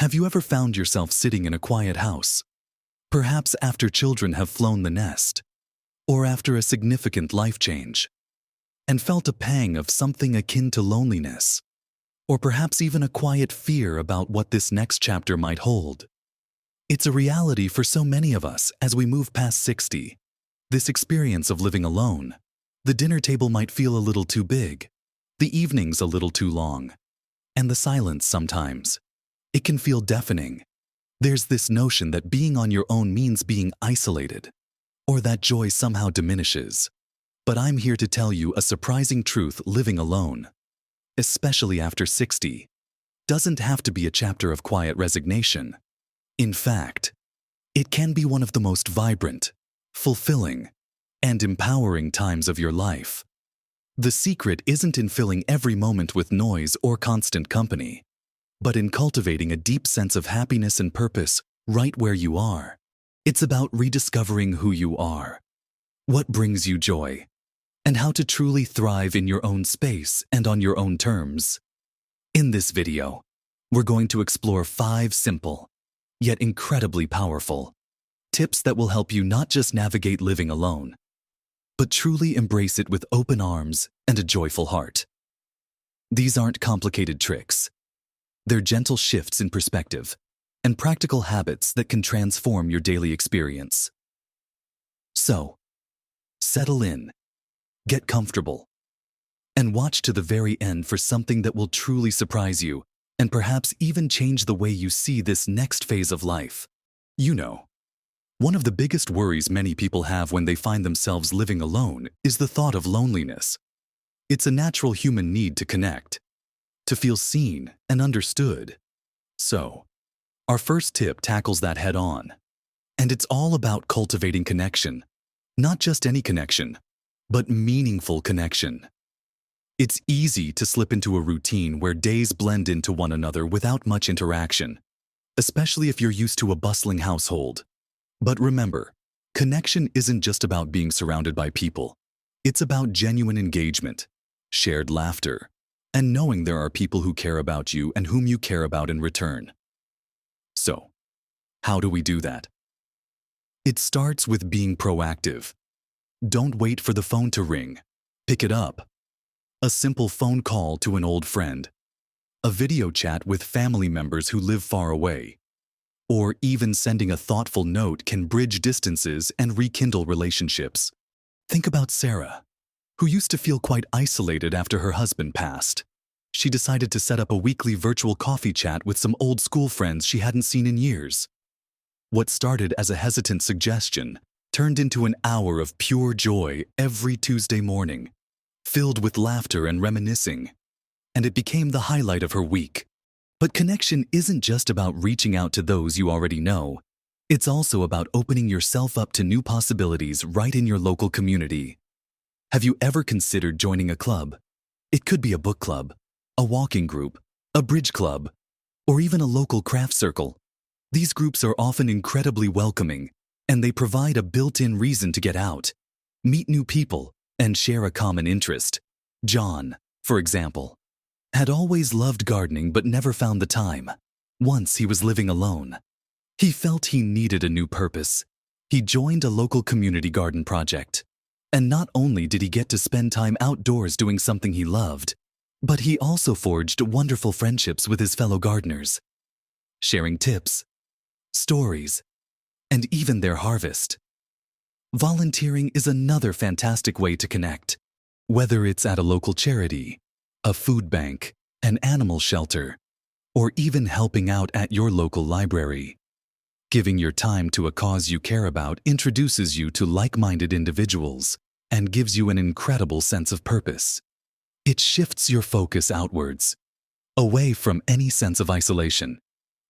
Have you ever found yourself sitting in a quiet house, perhaps after children have flown the nest, or after a significant life change, and felt a pang of something akin to loneliness, or perhaps even a quiet fear about what this next chapter might hold? It's a reality for so many of us as we move past 60. This experience of living alone. The dinner table might feel a little too big, the evenings a little too long, and the silence sometimes. It can feel deafening. There's this notion that being on your own means being isolated, or that joy somehow diminishes. But I'm here to tell you a surprising truth: living alone, especially after 60, doesn't have to be a chapter of quiet resignation. In fact, it can be one of the most vibrant, fulfilling, and empowering times of your life. The secret isn't in filling every moment with noise or constant company, but in cultivating a deep sense of happiness and purpose right where you are. It's about rediscovering who you are, what brings you joy, and how to truly thrive in your own space and on your own terms. In this video, we're going to explore 5 simple, yet incredibly powerful, tips that will help you not just navigate living alone, but truly embrace it with open arms and a joyful heart. These aren't complicated tricks. They're gentle shifts in perspective and practical habits that can transform your daily experience. So, settle in, get comfortable, and watch to the very end for something that will truly surprise you and perhaps even change the way you see this next phase of life. You know, one of the biggest worries many people have when they find themselves living alone is the thought of loneliness. It's a natural human need to connect, to feel seen and understood. So, our first tip tackles that head on. And it's all about cultivating connection. Not just any connection, but meaningful connection. It's easy to slip into a routine where days blend into one another without much interaction, especially if you're used to a bustling household. But remember, connection isn't just about being surrounded by people. It's about genuine engagement, shared laughter, and knowing there are people who care about you and whom you care about in return. So, how do we do that? It starts with being proactive. Don't wait for the phone to ring. Pick it up. A simple phone call to an old friend, a video chat with family members who live far away, or even sending a thoughtful note can bridge distances and rekindle relationships. Think about Sarah, who used to feel quite isolated after her husband passed. She decided to set up a weekly virtual coffee chat with some old school friends she hadn't seen in years. What started as a hesitant suggestion turned into an hour of pure joy every Tuesday morning, filled with laughter and reminiscing, and it became the highlight of her week. But connection isn't just about reaching out to those you already know. It's also about opening yourself up to new possibilities right in your local community. Have you ever considered joining a club? It could be a book club, a walking group, a bridge club, or even a local craft circle. These groups are often incredibly welcoming, and they provide a built-in reason to get out, meet new people, and share a common interest. John, for example, had always loved gardening but never found the time. Once he was living alone. He felt he needed a new purpose. He joined a local community garden project. And not only did he get to spend time outdoors doing something he loved, but he also forged wonderful friendships with his fellow gardeners, sharing tips, stories, and even their harvest. Volunteering is another fantastic way to connect, whether it's at a local charity, a food bank, an animal shelter, or even helping out at your local library. Giving your time to a cause you care about introduces you to like-minded individuals and gives you an incredible sense of purpose. It shifts your focus outwards, away from any sense of isolation,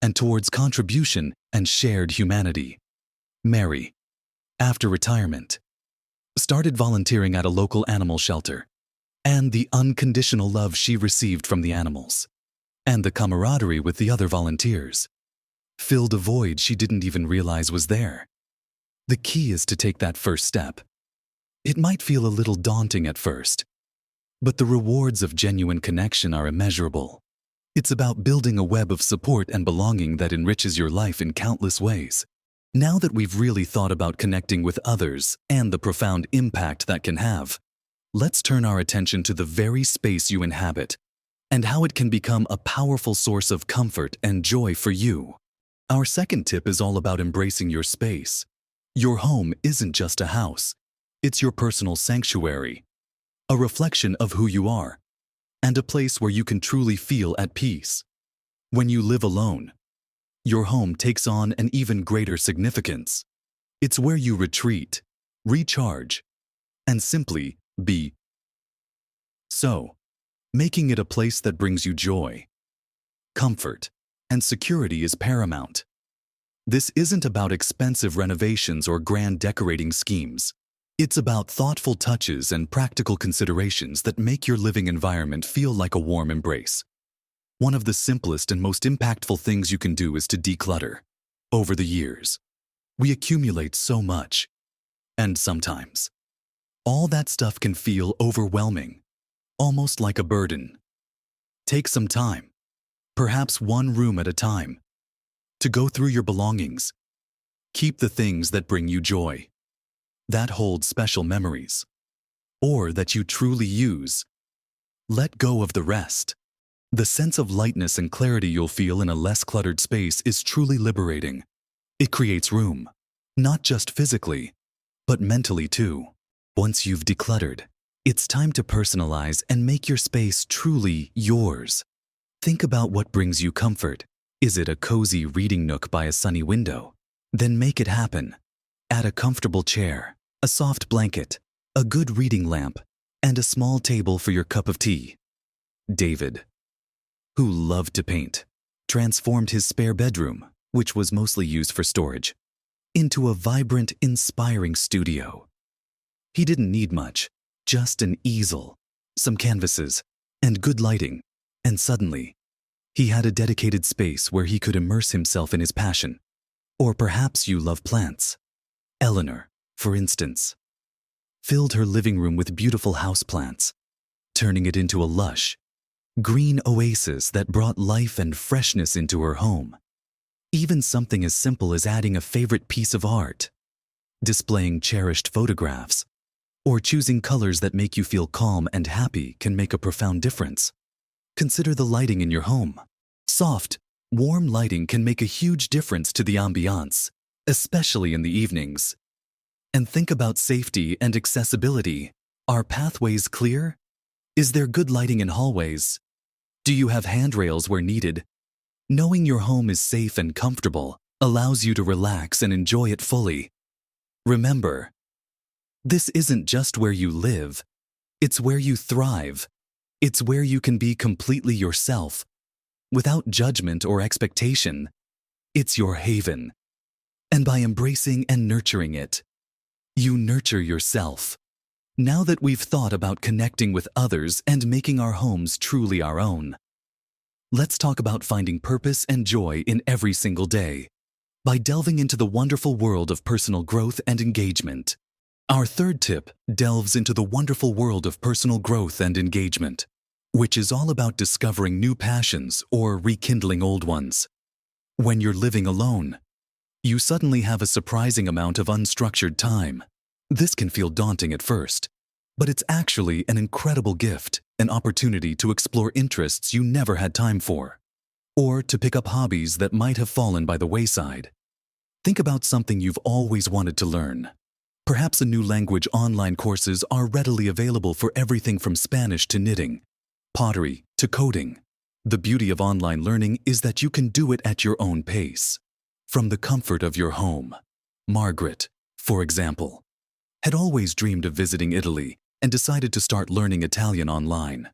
and towards contribution and shared humanity. Mary, after retirement, started volunteering at a local animal shelter, and the unconditional love she received from the animals, and the camaraderie with the other volunteers, filled a void she didn't even realize was there. The key is to take that first step. It might feel a little daunting at first, but the rewards of genuine connection are immeasurable. It's about building a web of support and belonging that enriches your life in countless ways. Now that we've really thought about connecting with others and the profound impact that can have, let's turn our attention to the very space you inhabit and how it can become a powerful source of comfort and joy for you. Our second tip is all about embracing your space. Your home isn't just a house. It's your personal sanctuary, a reflection of who you are, and a place where you can truly feel at peace. When you live alone, your home takes on an even greater significance. It's where you retreat, recharge, and simply be. So, making it a place that brings you joy, comfort, and security is paramount. This isn't about expensive renovations or grand decorating schemes. It's about thoughtful touches and practical considerations that make your living environment feel like a warm embrace. One of the simplest and most impactful things you can do is to declutter. Over the years, we accumulate so much, and sometimes, all that stuff can feel overwhelming, almost like a burden. Take some time, perhaps one room at a time, to go through your belongings. Keep the things that bring you joy, that hold special memories, or that you truly use. Let go of the rest. The sense of lightness and clarity you'll feel in a less cluttered space is truly liberating. It creates room, not just physically, but mentally too. Once you've decluttered, it's time to personalize and make your space truly yours. Think about what brings you comfort. Is it a cozy reading nook by a sunny window? Then make it happen. Add a comfortable chair, a soft blanket, a good reading lamp, and a small table for your cup of tea. David, who loved to paint, transformed his spare bedroom, which was mostly used for storage, into a vibrant, inspiring studio. He didn't need much, just an easel, some canvases, and good lighting, and suddenly, he had a dedicated space where he could immerse himself in his passion. Or perhaps you love plants. Eleanor, for instance, filled her living room with beautiful houseplants, turning it into a lush, green oasis that brought life and freshness into her home. Even something as simple as adding a favorite piece of art, displaying cherished photographs, or choosing colors that make you feel calm and happy can make a profound difference. Consider the lighting in your home. Soft, warm lighting can make a huge difference to the ambiance, especially in the evenings. And think about safety and accessibility. Are pathways clear? Is there good lighting in hallways? Do you have handrails where needed? Knowing your home is safe and comfortable allows you to relax and enjoy it fully. Remember, this isn't just where you live, it's where you thrive. It's where you can be completely yourself, without judgment or expectation. It's your haven. And by embracing and nurturing it, you nurture yourself. Now that we've thought about connecting with others and making our homes truly our own, let's talk about finding purpose and joy in every single day by delving into the wonderful world of personal growth and engagement. Our third tip delves into the wonderful world of personal growth and engagement, which is all about discovering new passions or rekindling old ones. When you're living alone, you suddenly have a surprising amount of unstructured time. This can feel daunting at first, but it's actually an incredible gift, an opportunity to explore interests you never had time for, or to pick up hobbies that might have fallen by the wayside. Think about something you've always wanted to learn. Perhaps a new language. Online courses are readily available for everything from Spanish to knitting, pottery to coding. The beauty of online learning is that you can do it at your own pace, from the comfort of your home. Margaret, for example, had always dreamed of visiting Italy and decided to start learning Italian online.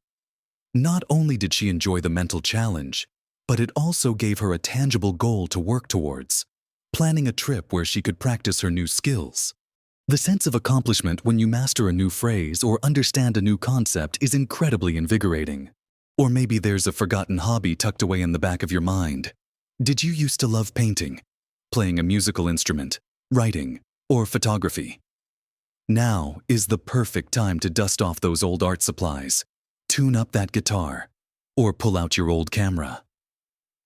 Not only did she enjoy the mental challenge, but it also gave her a tangible goal to work towards, planning a trip where she could practice her new skills. The sense of accomplishment when you master a new phrase or understand a new concept is incredibly invigorating. Or maybe there's a forgotten hobby tucked away in the back of your mind. Did you used to love painting, playing a musical instrument, writing, or photography? Now is the perfect time to dust off those old art supplies, tune up that guitar, Or pull out your old camera.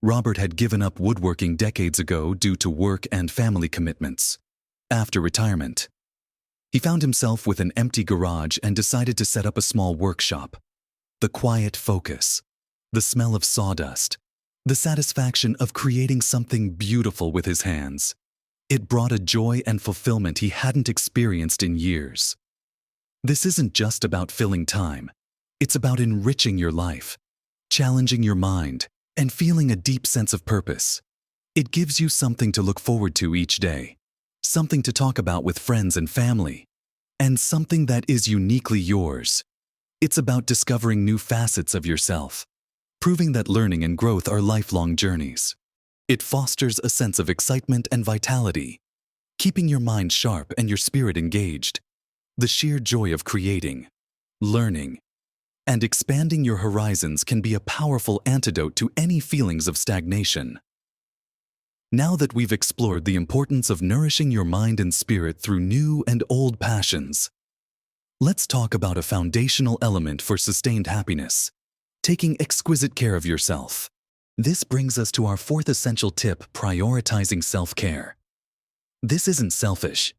Robert had given up woodworking decades ago due to work and family commitments. After retirement, he found himself with an empty garage and decided to set up a small workshop. The quiet focus, the smell of sawdust, the satisfaction of creating something beautiful with his hands. It brought a joy and fulfillment he hadn't experienced in years. This isn't just about filling time. It's about enriching your life, challenging your mind, and feeling a deep sense of purpose. It gives you something to look forward to each day, something to talk about with friends and family, and something that is uniquely yours. It's about discovering new facets of yourself, proving that learning and growth are lifelong journeys. It fosters a sense of excitement and vitality, keeping your mind sharp and your spirit engaged. The sheer joy of creating, learning, and expanding your horizons can be a powerful antidote to any feelings of stagnation. Now that we've explored the importance of nourishing your mind and spirit through new and old passions, let's talk about a foundational element for sustained happiness: taking exquisite care of yourself. This brings us to our fourth essential tip: prioritizing self-care. This isn't selfish.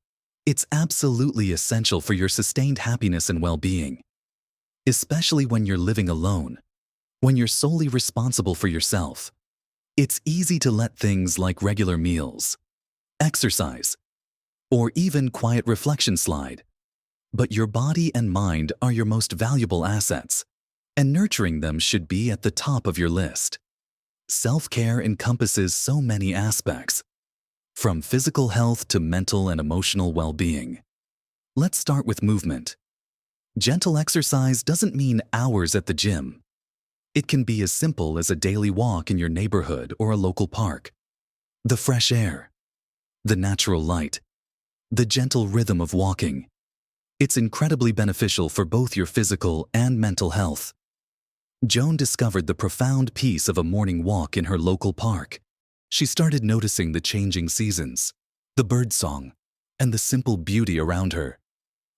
It's absolutely essential for your sustained happiness and well-being. Especially when you're living alone, when you're solely responsible for yourself. It's easy to let things like regular meals, exercise, or even quiet reflection slide. But your body and mind are your most valuable assets, and nurturing them should be at the top of your list. Self-care encompasses so many aspects, from physical health to mental and emotional well-being. Let's start with movement. Gentle exercise doesn't mean hours at the gym. It can be as simple as a daily walk in your neighborhood or a local park. The fresh air, the natural light, the gentle rhythm of walking. It's incredibly beneficial for both your physical and mental health. Joan discovered the profound peace of a morning walk in her local park. She started noticing the changing seasons, the birdsong, and the simple beauty around her.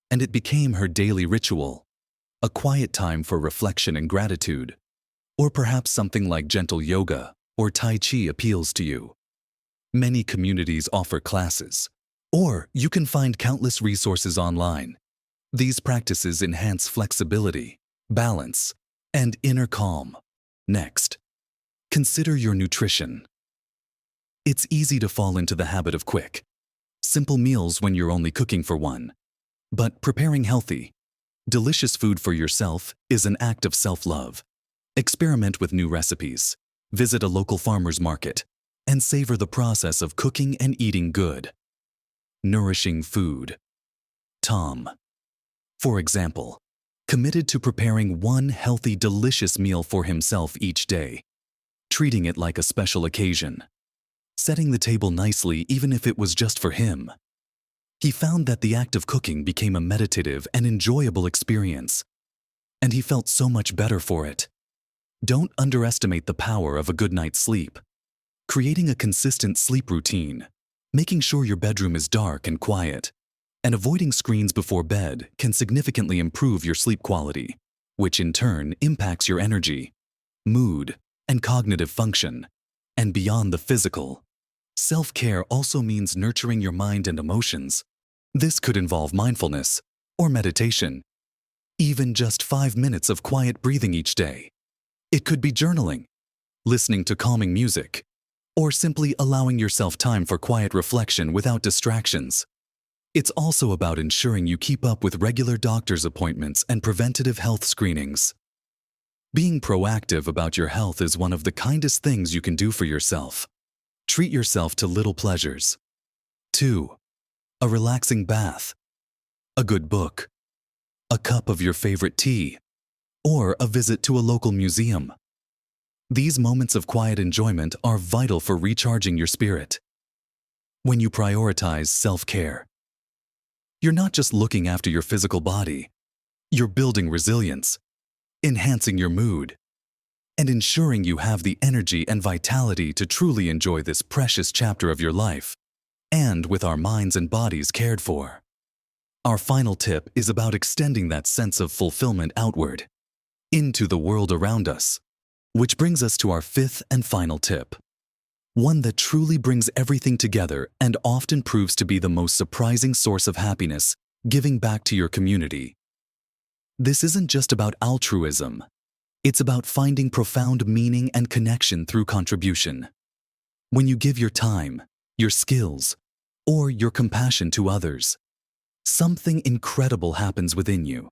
And it became her daily ritual, a quiet time for reflection and gratitude. Or perhaps something like gentle yoga or Tai Chi appeals to you. Many communities offer classes, or you can find countless resources online. These practices enhance flexibility, balance, and inner calm. Next, consider your nutrition. It's easy to fall into the habit of quick, simple meals when you're only cooking for one. But preparing healthy, delicious food for yourself is an act of self-love. Experiment with new recipes, visit a local farmer's market, and savor the process of cooking and eating good, nourishing food. Tom, for example, committed to preparing one healthy, delicious meal for himself each day, treating it like a special occasion, setting the table nicely even if it was just for him. He found that the act of cooking became a meditative and enjoyable experience, and he felt so much better for it. Don't underestimate the power of a good night's sleep. Creating a consistent sleep routine, making sure your bedroom is dark and quiet, and avoiding screens before bed can significantly improve your sleep quality, which in turn impacts your energy, mood, and cognitive function. And beyond the physical, self-care also means nurturing your mind and emotions. This could involve mindfulness or meditation, even just 5 minutes of quiet breathing each day. It could be journaling, listening to calming music, or simply allowing yourself time for quiet reflection without distractions. It's also about ensuring you keep up with regular doctor's appointments and preventative health screenings. Being proactive about your health is one of the kindest things you can do for yourself. Treat yourself to little pleasures. 2. A relaxing bath, a good book, a cup of your favorite tea, or a visit to a local museum. These moments of quiet enjoyment are vital for recharging your spirit. When you prioritize self-care, you're not just looking after your physical body, you're building resilience, enhancing your mood, and ensuring you have the energy and vitality to truly enjoy this precious chapter of your life, and with our minds and bodies cared for. Our final tip is about extending that sense of fulfillment outward, into the world around us. Which brings us to our fifth and final tip. One that truly brings everything together and often proves to be the most surprising source of happiness: giving back to your community. This isn't just about altruism. It's about finding profound meaning and connection through contribution. When you give your time, your skills, or your compassion to others, something incredible happens within you.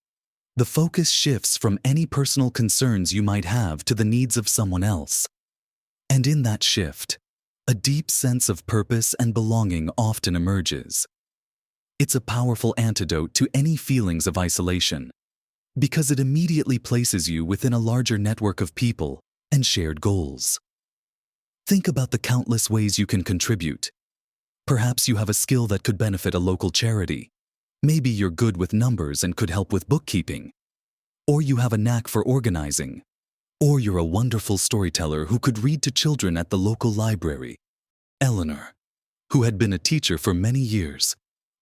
The focus shifts from any personal concerns you might have to the needs of someone else. And in that shift, a deep sense of purpose and belonging often emerges. It's a powerful antidote to any feelings of isolation, because it immediately places you within a larger network of people and shared goals. Think about the countless ways you can contribute. Perhaps you have a skill that could benefit a local charity. Maybe you're good with numbers and could help with bookkeeping. Or you have a knack for organizing. Or you're a wonderful storyteller who could read to children at the local library. Eleanor, who had been a teacher for many years,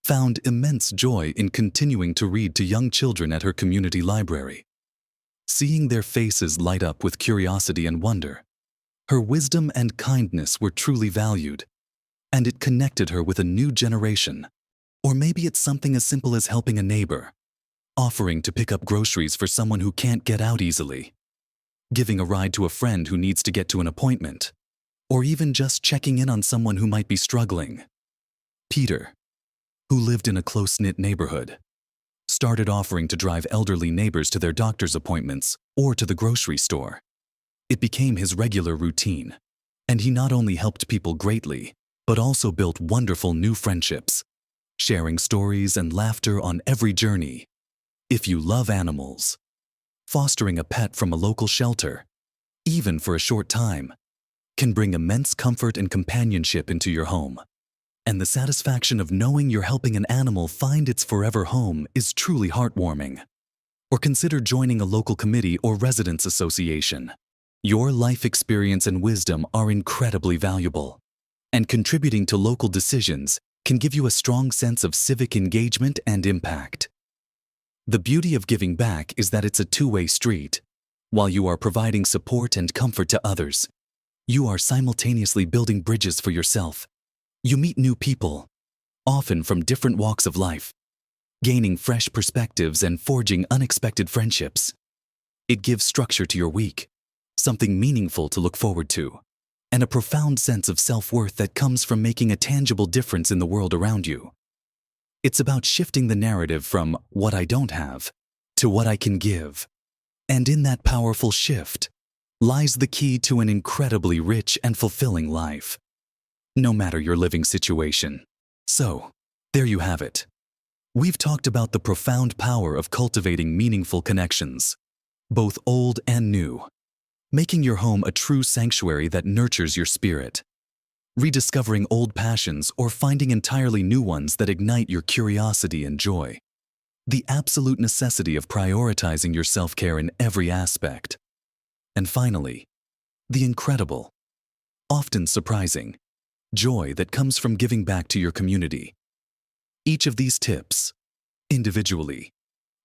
found immense joy in continuing to read to young children at her community library. Seeing their faces light up with curiosity and wonder, her wisdom and kindness were truly valued, and it connected her with a new generation. Or maybe it's something as simple as helping a neighbor, offering to pick up groceries for someone who can't get out easily, giving a ride to a friend who needs to get to an appointment, or even just checking in on someone who might be struggling. Peter, who lived in a close-knit neighborhood, started offering to drive elderly neighbors to their doctor's appointments or to the grocery store. It became his regular routine, and he not only helped people greatly, but also built wonderful new friendships, sharing stories and laughter on every journey. If you love animals, fostering a pet from a local shelter, even for a short time, can bring immense comfort and companionship into your home. And the satisfaction of knowing you're helping an animal find its forever home is truly heartwarming. Or consider joining a local committee or residents association. Your life experience and wisdom are incredibly valuable, and contributing to local decisions can give you a strong sense of civic engagement and impact. The beauty of giving back is that it's a two-way street. While you are providing support and comfort to others, you are simultaneously building bridges for yourself. You meet new people, often from different walks of life, gaining fresh perspectives and forging unexpected friendships. It gives structure to your week, something meaningful to look forward to, and a profound sense of self-worth that comes from making a tangible difference in the world around you. It's about shifting the narrative from what I don't have to what I can give. And in that powerful shift lies the key to an incredibly rich and fulfilling life, no matter your living situation. So, there you have it. We've talked about the profound power of cultivating meaningful connections, both old and new, making your home a true sanctuary that nurtures your spirit, rediscovering old passions or finding entirely new ones that ignite your curiosity and joy. The absolute necessity of prioritizing your self-care in every aspect. And finally, the incredible, often surprising, joy that comes from giving back to your community. Each of these tips, individually,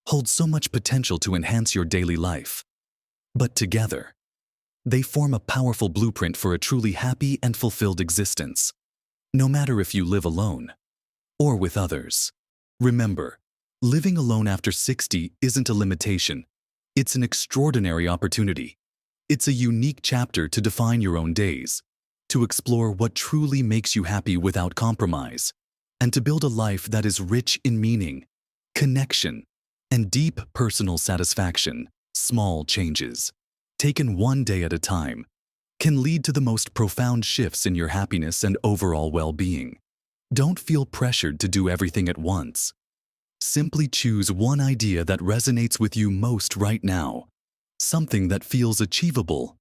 holds so much potential to enhance your daily life. But together, they form a powerful blueprint for a truly happy and fulfilled existence, no matter if you live alone or with others. Remember, living alone after 60 isn't a limitation. It's an extraordinary opportunity. It's a unique chapter to define your own days, to explore what truly makes you happy without compromise, and to build a life that is rich in meaning, connection, and deep personal satisfaction. Small changes, taken one day at a time, can lead to the most profound shifts in your happiness and overall well-being. Don't feel pressured to do everything at once. Simply choose one idea that resonates with you most right now, something that feels achievable,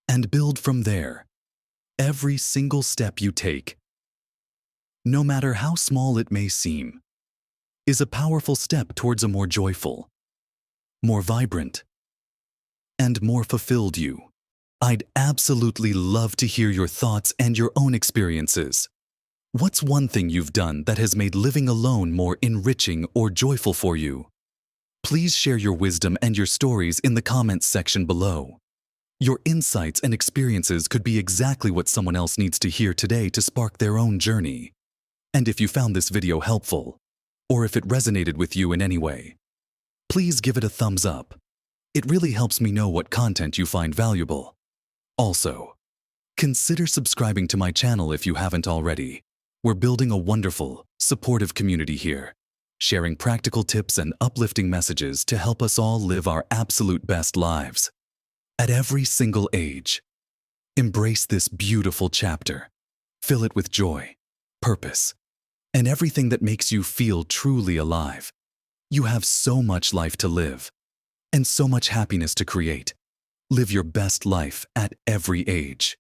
and build from there. Every single step you take, no matter how small it may seem, is a powerful step towards a more joyful, more vibrant, and more fulfilled you. I'd absolutely love to hear your thoughts and your own experiences. What's one thing you've done that has made living alone more enriching or joyful for you? Please share your wisdom and your stories in the comments section below. Your insights and experiences could be exactly what someone else needs to hear today to spark their own journey. And if you found this video helpful, or if it resonated with you in any way, please give it a thumbs up. It really helps me know what content you find valuable. Also, consider subscribing to my channel if you haven't already. We're building a wonderful, supportive community here, sharing practical tips and uplifting messages to help us all live our absolute best lives. At every single age, embrace this beautiful chapter. Fill it with joy, purpose, and everything that makes you feel truly alive. You have so much life to live, and so much happiness to create. Live your best life at every age.